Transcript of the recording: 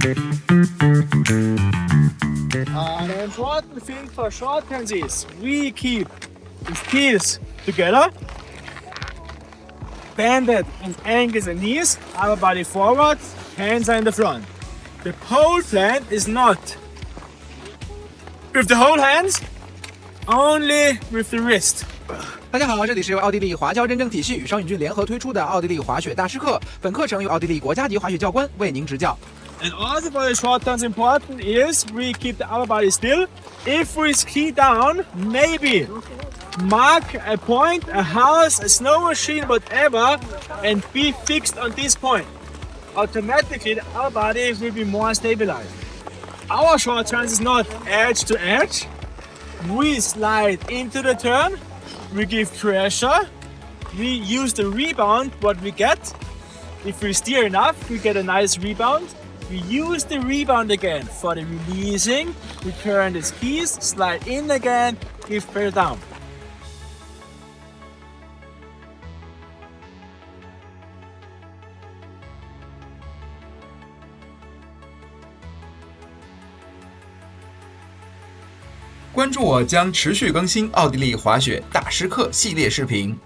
The important thing for short turns is we keep the heels together, bended in ankles and knees, upper body forward, hands are in the front. The pole plant is not with the whole hands, only with the wrist. 大家好，这里是由奥地利滑教认证体系与商隐俊联合推出的奥地利滑雪大师课。本课程由奥地利国家级滑雪教官为您执教。And also for the short turns, important is we keep the upper body still. If we ski down, maybe mark a point, a house, a snow machine, whatever, and be fixed on this point. Automatically, the upper body will be more stabilized. Our short turns is not edge to edge. We slide into the turn. We give pressure. We use the rebound, what we get. If we steer enough, we get a nice rebound. We use the rebound again for the releasing. We turn the skis, slide in again, give pressure down. 关注我将持续更新奥地利滑雪大师课系列视频。